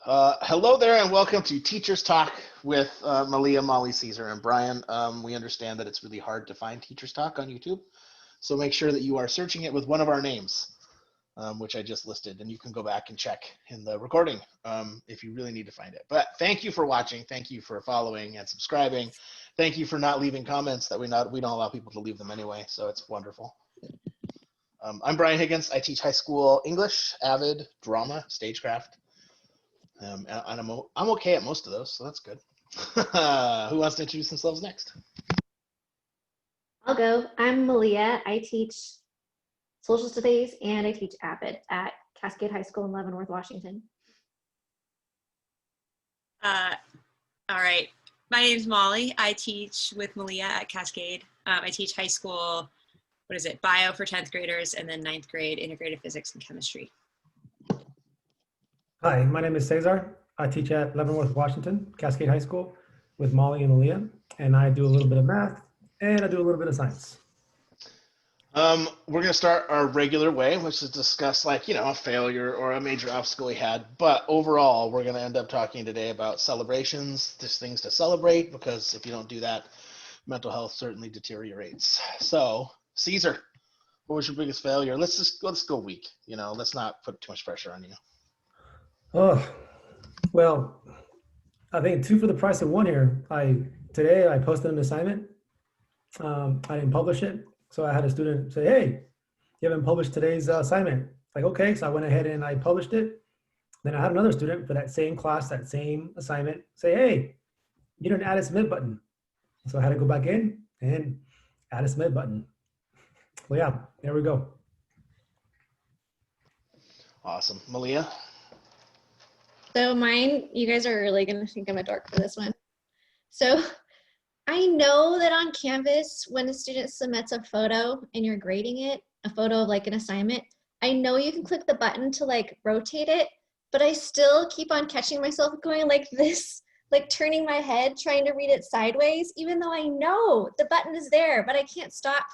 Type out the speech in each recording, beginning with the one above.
Hello there, and welcome to Teachers Talk with Malia, Molly, Cesar, and Brian. We understand that it's really hard to find Teachers Talk on YouTube, so make sure that you are searching it with one of our names, which I just listed, and you can go back and check in the recording if you really need to find it. But thank you for watching. Thank you for following and subscribing. Thank you for not leaving comments that we don't allow people to leave them anyway, so it's wonderful. I'm Brian Higgins. I teach high school English, Avid, drama, stagecraft. And I'm okay at most of those, so that's good. Who wants to introduce themselves next? I'll go. I'm Malia. I teach social studies and I teach Avid at Cascade High School in Leavenworth, Washington. All right. My name's Molly. I teach with Malia at Cascade. I teach high school, bio for 10th graders, and then 9th grade integrated physics and chemistry. Hi, my name is Cesar. I teach at Leavenworth, Washington, Cascade High School with Molly and Malia, and I do a little bit of math and I do a little bit of science. We're going to start our regular way, which is discuss a failure or a major obstacle we had. But overall, we're going to end up talking today about celebrations, just things to celebrate, because if you don't do that, mental health certainly deteriorates. So, Cesar, what was your biggest failure? Let's go weak. Let's not put too much pressure on you. Oh, well, I think 2 for the price of 1 here. Today I posted an assignment. I didn't publish it. So I had a student say, hey, you haven't published today's assignment. Like, okay, so I went ahead and I published it. Then I had another student for that same class, that same assignment, say, hey, you didn't add a submit button. So I had to go back in and add a submit button. Well, yeah, there we go. Awesome. Malia? So mine, you guys are really going to think I'm a dork for this one. So I know that on Canvas, when a student submits a photo and you're grading it, a photo of like an assignment, I know you can click the button to like rotate it, but I still keep on catching myself going like this, like turning my head, trying to read it sideways, even though I know the button is there, but I can't stop.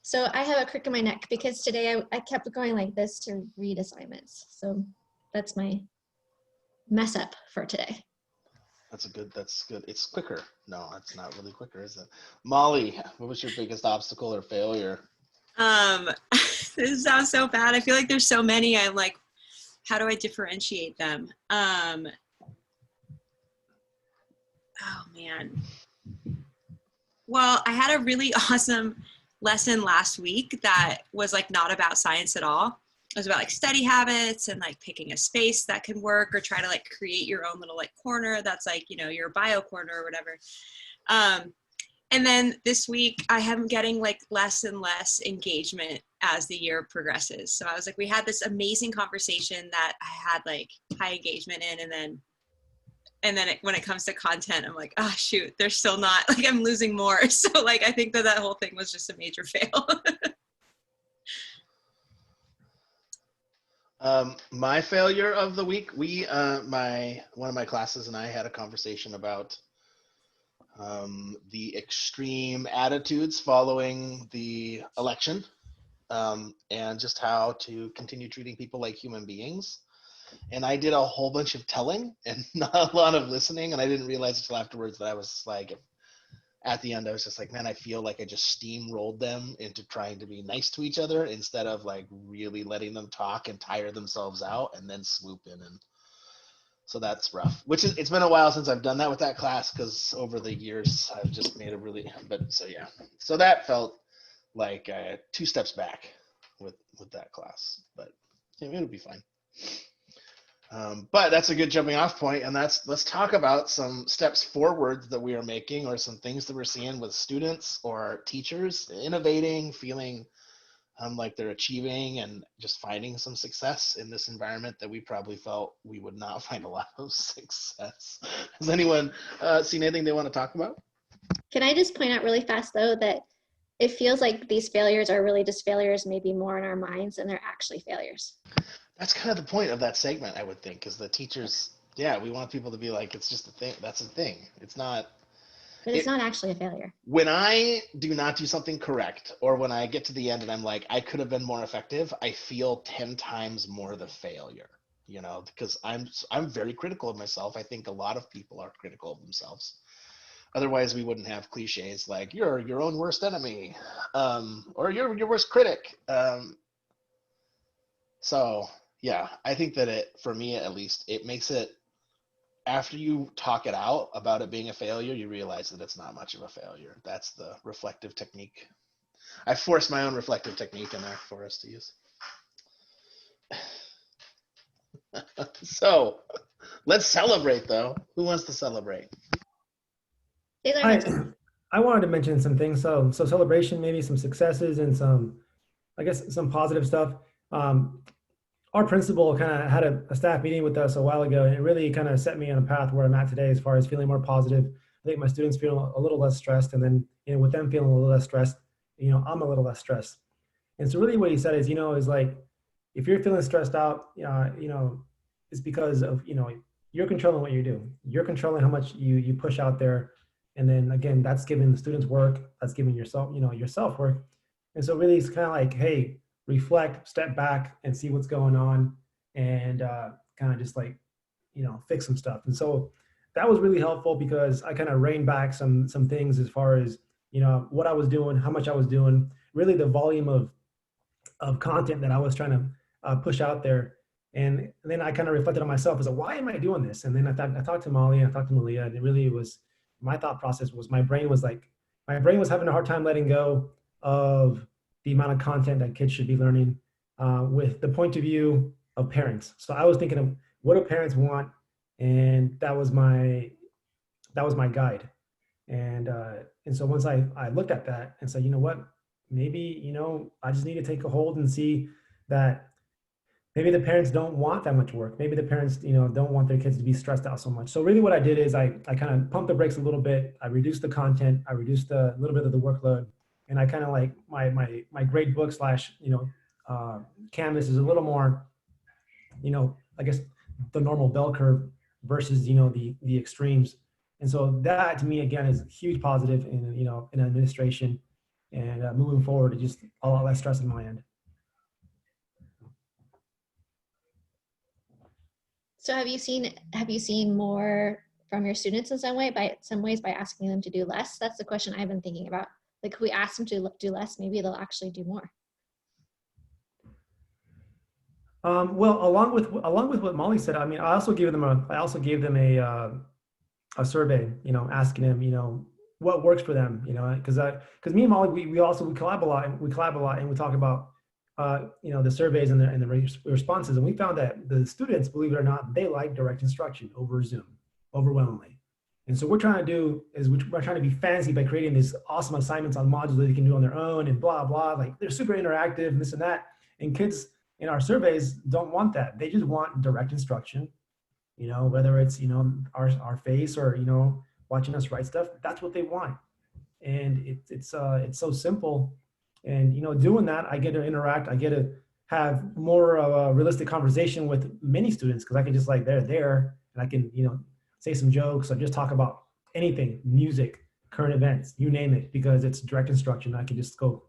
So I have a crick in my neck because today I kept going like this to read assignments. So that's my mess up for today. That's good. It's quicker. No, it's not really quicker, is it? Molly, what was your biggest obstacle or failure? This sounds so bad. I feel like there's so many. I'm like, how do I differentiate them? Oh man. Well, I had a really awesome lesson last week that was like not about science at all. It was about like study habits and like picking a space that can work, or try to like create your own little like corner that's like, your bio corner or whatever. And then this week I am getting like less and less engagement as the year progresses. So I was like, we had this amazing conversation that I had like high engagement in, and then when it comes to content, I'm like, oh shoot, they're still not, like I'm losing more. So like, I think that whole thing was just a major fail. My failure of the week, one of my classes and I had a conversation about the extreme attitudes following the election, and just how to continue treating people like human beings. And I did a whole bunch of telling and not a lot of listening, and I didn't realize until afterwards that I was like, at the end, I was just like, man, I feel like I just steamrolled them into trying to be nice to each other instead of like really letting them talk and tire themselves out and then swoop in. And so that's rough, it's been a while since I've done that with that class, because over the years I've just made so that felt like 2 steps back with that class, but it'll be fine. But that's a good jumping off point, and let's talk about some steps forward that we are making, or some things that we're seeing with students or teachers innovating, feeling like they're achieving and just finding some success in this environment that we probably felt we would not find a lot of success. Has anyone seen anything they want to talk about? Can I just point out really fast though that it feels like these failures are really just failures, maybe more in our minds than they're actually failures. That's kind of the point of that segment, I would think, because the teachers, we want people to be like, it's just a thing. That's a thing. It's not. But it's not actually a failure. When I do not do something correct, or when I get to the end and I'm like, I could have been more effective, I feel 10 times more the failure. you know, because I'm very critical of myself. I think a lot of people are critical of themselves. Otherwise, we wouldn't have cliches like "you're your own worst enemy," or "you're your worst critic." So yeah, I think that for me at least, it makes it, after you talk it out about it being a failure, you realize that it's not much of a failure. That's the reflective technique. I forced my own reflective technique in there for us to use. So let's celebrate, though. Who wants to celebrate? Cesar had I I wanted to mention some things. So celebration, maybe some successes and some, I guess, some positive stuff. Um, our principal kind of had a staff meeting with us a while ago, and it really kind of set me on a path where I'm at today as far as feeling more positive. I think my students feel a little less stressed, and then, you know, with them feeling a little less stressed, you know, I'm a little less stressed. And so really what he said is, you know, is like, if you're feeling stressed out, you know, it's because of, you know, you're controlling what you do. You're controlling how much you push out there. And then again, that's giving the students work, that's giving yourself, you know, yourself work. And so really it's kind of like, hey, reflect, step back and see what's going on, and kind of just like, you know, fix some stuff. And so that was really helpful because I kind of reined back some things as far as, you know, what I was doing, how much I was doing, really the volume of content that I was trying to push out there. And then I kind of reflected on myself as a, why am I doing this? And then I talked to Molly, I talked to Malia, and it really was, my thought process was, my brain was having a hard time letting go of the amount of content that kids should be learning with the point of view of parents. So I was thinking of, what do parents want? And that was my guide. And so once I looked at that and said, you know what, maybe, you know, I just need to take a hold and see that maybe the parents don't want that much work. Maybe the parents, you know, don't want their kids to be stressed out so much. So really what I did is I kind of pumped the brakes a little bit. I reduced the content. I reduced a little bit of the workload. And I kind of like my grade book / you know, Canvas is a little more, you know, I guess the normal bell curve versus, you know, the extremes. And so that to me, again, is a huge positive in, you know, in administration, and moving forward, it just a lot less stress on my end. So have you seen more from your students in some ways by asking them to do less? That's the question I've been thinking about. Like, if we ask them to do less, maybe they'll actually do more. Well, along with what Molly said, I mean, I also gave them a survey, you know, asking them, you know, what works for them, you know, because me and Molly, we collab a lot, and we talk about, you know, the surveys and the responses. And we found that the students, believe it or not, they like direct instruction over Zoom overwhelmingly. And so we're trying to be fancy by creating these awesome assignments on modules that they can do on their own and blah, blah, like they're super interactive and this and that. And kids in our surveys don't want that. They just want direct instruction, you know, whether it's, you know, our face or, you know, watching us write stuff, that's what they want. And it's so simple. And, you know, doing that, I get to interact, I get to have more of a realistic conversation with many students, because I can just like, they're there and I can, you know, say some jokes or just talk about anything, music, current events, you name it, because it's direct instruction. I can just go,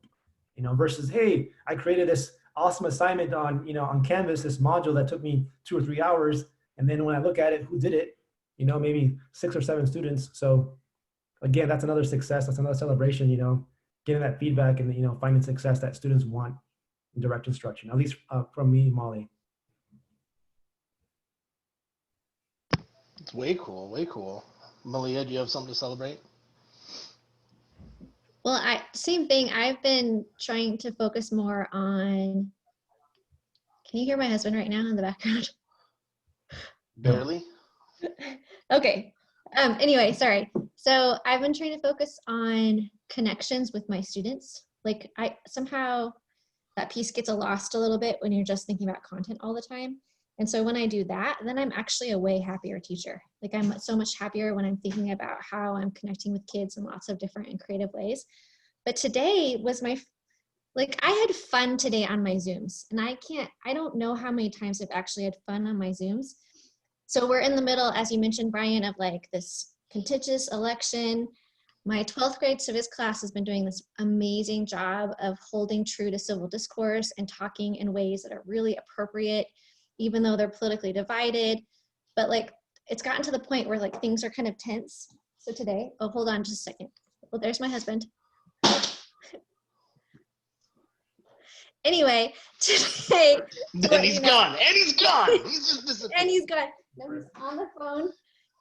you know, versus, hey, I created this awesome assignment on, you know, on Canvas, this module that took me 2 or 3 hours. And then when I look at it, who did it? You know, maybe 6 or 7 students. So again, that's another success. That's another celebration, you know, getting that feedback and, you know, finding success that students want in direct instruction, at least from me, Molly. It's way cool, way cool. Malia, do you have something to celebrate? Well, same thing. I've been trying to focus more on, can you hear my husband right now in the background? Barely. Okay. Anyway, sorry. So I've been trying to focus on connections with my students. Like, somehow that piece gets lost a little bit when you're just thinking about content all the time. And so when I do that, then I'm actually a way happier teacher. Like, I'm so much happier when I'm thinking about how I'm connecting with kids in lots of different and creative ways. But today was I had fun today on my Zooms, and I don't know how many times I've actually had fun on my Zooms. So we're in the middle, as you mentioned, Brian, of like this contentious election. My 12th grade civics class has been doing this amazing job of holding true to civil discourse and talking in ways that are really appropriate even though they're politically divided. But like, it's gotten to the point where like things are kind of tense. So today, oh, hold on just a second. Well, there's my husband. Anyway, today. And he's gone. And he's gone. He's just disappeared. And he's gone. No, he's on the phone.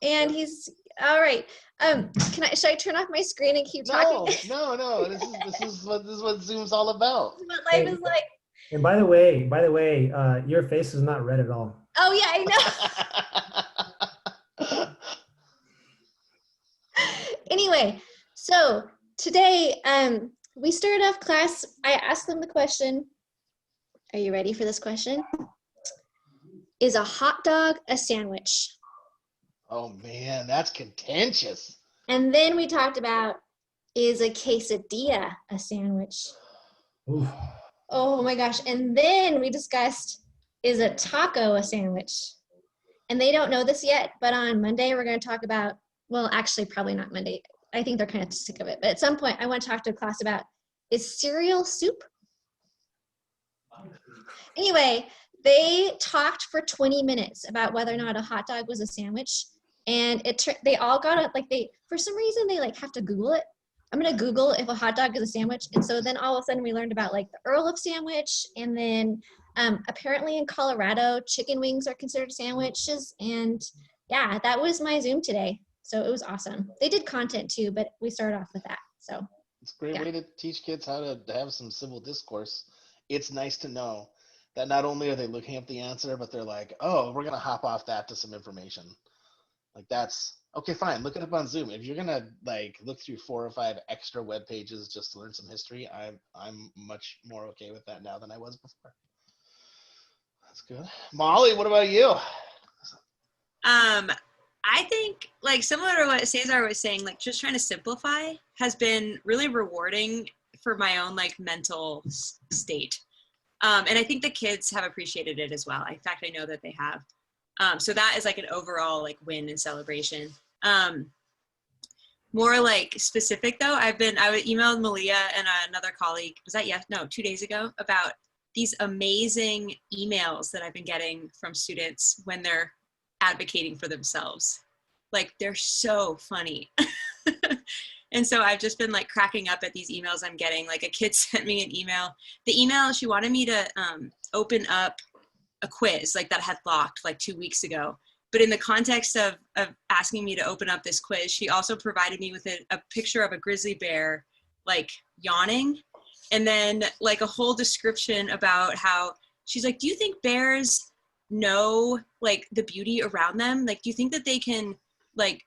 And he's all right. Should I turn off my screen and keep talking? No. This is what Zoom's all about. This is what life is like. And by the way, your face is not red at all. Oh yeah, I know. Anyway, so today we started off class. I asked them the question. Are you ready for this question? Is a hot dog a sandwich? Oh man, that's contentious. And then we talked about, is a quesadilla a sandwich? Oof. Oh my gosh. And then we discussed, is a taco a sandwich? And they don't know this yet, but on Monday we're going to talk about, well, actually probably not Monday. I think they're kind of sick of it. But at some point I want to talk to a class about, is cereal soup? Anyway, they talked for 20 minutes about whether or not a hot dog was a sandwich. And they all got it, like for some reason, they like have to Google it. I'm going to Google if a hot dog is a sandwich. And so then all of a sudden we learned about like the Earl of Sandwich. And then apparently in Colorado, chicken wings are considered sandwiches. And yeah, that was my Zoom today. So it was awesome. They did content too, but we started off with that. So it's a great way to teach kids how to have some civil discourse. It's nice to know that not only are they looking up the answer, but they're like, oh, we're going to hop off that to some information. Like that's okay, fine. Look it up on Zoom. If you're gonna like look through 4 or 5 extra web pages just to learn some history, I'm much more okay with that now than I was before. That's good. Molly, what about you? I think like similar to what Cesar was saying, like just trying to simplify has been really rewarding for my own like mental state. And I think the kids have appreciated it as well. In fact, I know that they have. So that is like an overall like win and celebration. More like specific though, I emailed Malia and another colleague, 2 days ago, about these amazing emails that I've been getting from students when they're advocating for themselves. Like they're so funny. And so I've just been like cracking up at these emails I'm getting. Like a kid sent me an email. The email, she wanted me to open up a quiz like that had locked like 2 weeks ago. But in the context of asking me to open up this quiz, she also provided me with a picture of a grizzly bear like yawning. And then like a whole description about how she's like, do you think bears know like the beauty around them? Like, do you think that they can like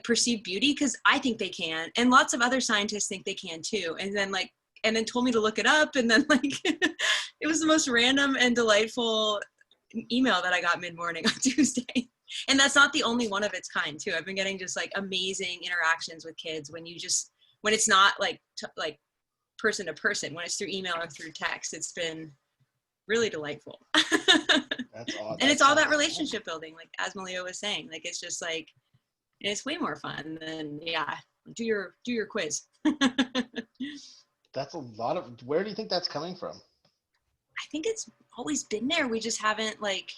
perceive beauty? Because I think they can. And lots of other scientists think they can too. And then told me to look it up. And then like, it was the most random and delightful email that I got mid-morning on Tuesday. And that's not the only one of its kind too. I've been getting just like amazing interactions with kids when it's not like person to person, when it's through email or through text. It's been really delightful. That's awesome. And it's all that relationship building, like as Malia was saying, like it's just like, it's way more fun than do your quiz. That's a lot of, where do you think that's coming from? I think it's always been there. We just haven't like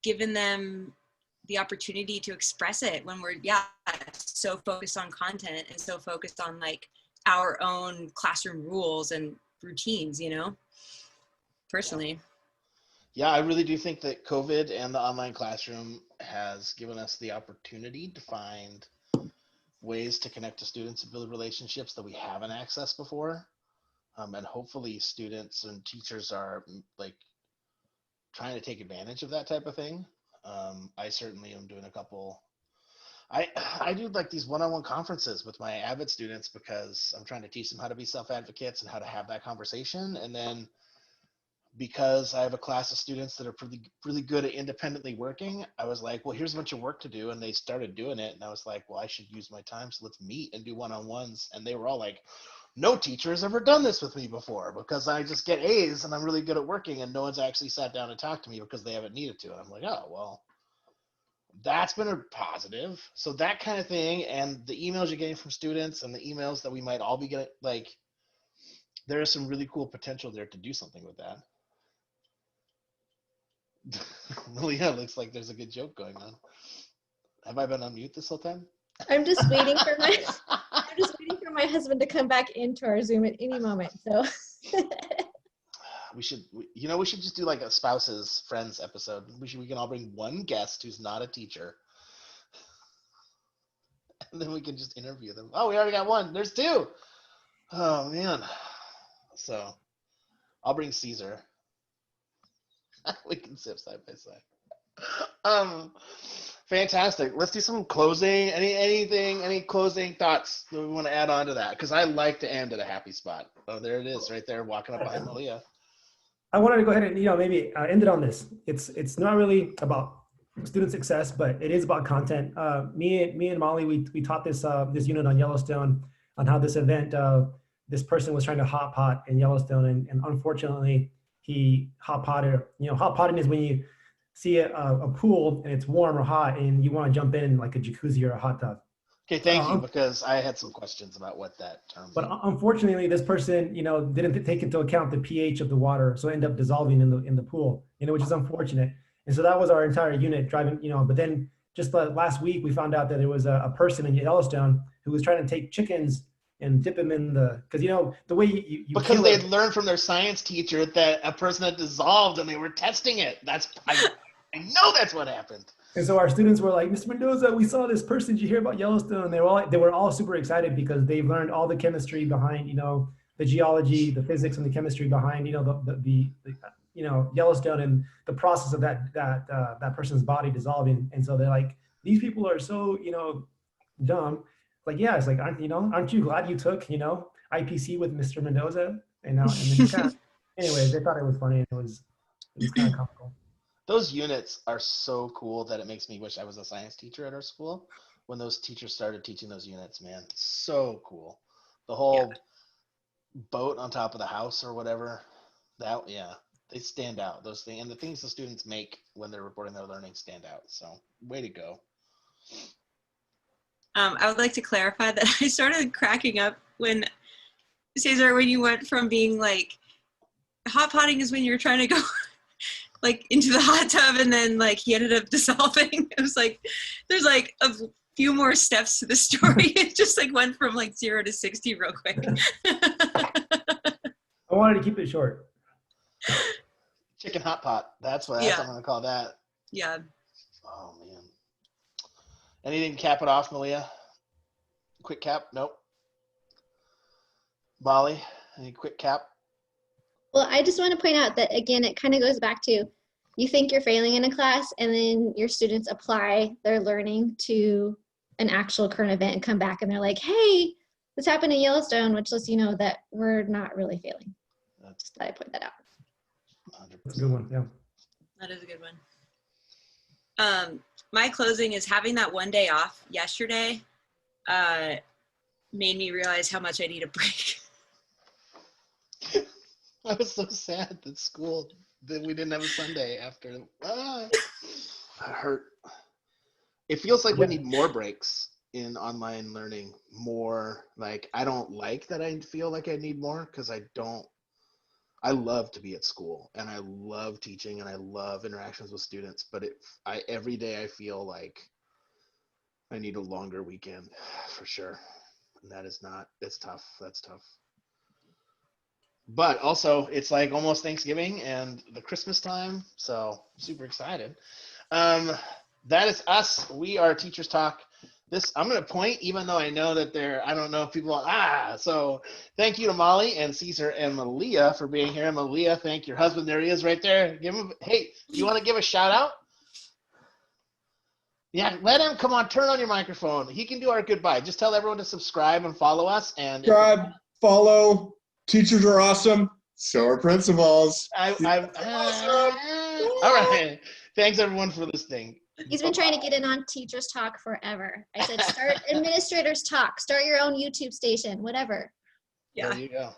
given them the opportunity to express it when we're so focused on content and so focused on like our own classroom rules and routines, personally. Yeah, I really do think that COVID and the online classroom has given us the opportunity to find ways to connect to students and build relationships that we haven't accessed before. And hopefully students and teachers are like trying to take advantage of that type of thing. I certainly am doing a couple. I do like these one-on-one conferences with my Avid students because I'm trying to teach them how to be self-advocates and how to have that conversation. And then because I have a class of students that are really good at independently working, I was like, well, here's a bunch of work to do. And they started doing it. And I was like, well, I should use my time. So let's meet and do one-on-ones. And they were all like, no teacher has ever done this with me before because I just get A's and I'm really good at working and no one's actually sat down and talked to me because they haven't needed to. And I'm like, oh, well, that's been a positive. So that kind of thing. And the emails you're getting from students and the emails that we might all be getting, like, there is some really cool potential there to do something with that. Malia, looks like there's a good joke going on. Have I been on mute this whole time? I'm just waiting for my husband to come back into our Zoom at any moment. So We should just do like a spouses friends episode. We can all bring one guest who's not a teacher, and then we can just interview them. Oh, we already got one. There's two. Oh man. So I'll bring Cesar. We can sit side by side. Fantastic. Let's do some closing. Any closing thoughts that we want to add on to that? Because I like to end at a happy spot. Oh, there it is, right there, walking up behind Malia. I wanted to go ahead and maybe end it on this. It's not really about student success, but it is about content. Me and Molly, we taught this unit on Yellowstone on how this event, this person was trying to hot pot in Yellowstone, and unfortunately he hot potted. Hot potting is when you see a pool and it's warm or hot and you want to jump in like a jacuzzi or a hot tub. Okay, thank you, because I had some questions about what that term But means. unfortunately, this person, didn't take into account the pH of the water, so it ended up dissolving in the pool, which is unfortunate. And so that was our entire unit driving, But then just last week, we found out that there was a person in Yellowstone who was trying to take chickens and dip them in because the way you because they had learned from their science teacher that a person had dissolved and they were testing it. I know that's what happened. And so our students were like, Mr. Mendoza, we saw this person. Did you hear about Yellowstone? And they were all super excited because they've learned all the chemistry behind, the geology, the physics, and the chemistry behind, the Yellowstone and the process of that person's body dissolving. And so they're like, these people are so, dumb. Like, yeah, it's like, aren't you glad you took, IPC with Mr. Mendoza? And then anyways, they thought it was funny. It was kind of comical. Those units are so cool that it makes me wish I was a science teacher at our school when those teachers started teaching those units, man. So cool. The whole boat on top of the house or whatever, they stand out. Those things, and the things the students make when they're reporting their learning stand out. So way to go. I would like to clarify that I started cracking up when, Cesar, when you went from being like, hot potting is when you're trying to go like into the hot tub and then like he ended up dissolving. It was like, there's like a few more steps to the story. It just like went from like 0 to 60 real quick. I wanted to keep it short. Chicken hot pot. That's what I'm going to call that. Yeah. Oh, man. Anything to cap it off, Malia? Quick cap? Nope. Molly, any quick cap? Well, I just want to point out that, again, it kind of goes back to you think you're failing in a class, and then your students apply their learning to an actual current event and come back and they're like, hey, this happened in Yellowstone, which lets you know that we're not really failing. Just thought I'd point that out. 100%. That's a good one, yeah. That is a good one. My closing is having that one day off yesterday made me realize how much I need a break. I was so sad that we didn't have a Sunday after. That hurt. It feels like we need more breaks in online learning. More like, I don't like that I feel like I need more, because I love to be at school and I love teaching and I love interactions with students, but every day I feel like I need a longer weekend for sure. And it's tough. That's tough. But also, it's like almost Thanksgiving and the Christmas time, so super excited. That is us. We are Teachers Talk. I'm going to point, even though I know that I don't know if people are, so thank you to Molly and Cesar and Malia for being here. Malia, thank your husband. There he is right there. Hey, do you want to give a shout out? Yeah, let him, come on, turn on your microphone. He can do our goodbye. Just tell everyone to subscribe and follow us. And subscribe, follow. Teachers are awesome. So are principals. All right. Thanks everyone for listening. He's been trying to get in on Teachers Talk forever. I said, start Administrators Talk. Start your own YouTube station, whatever. Yeah. There you go.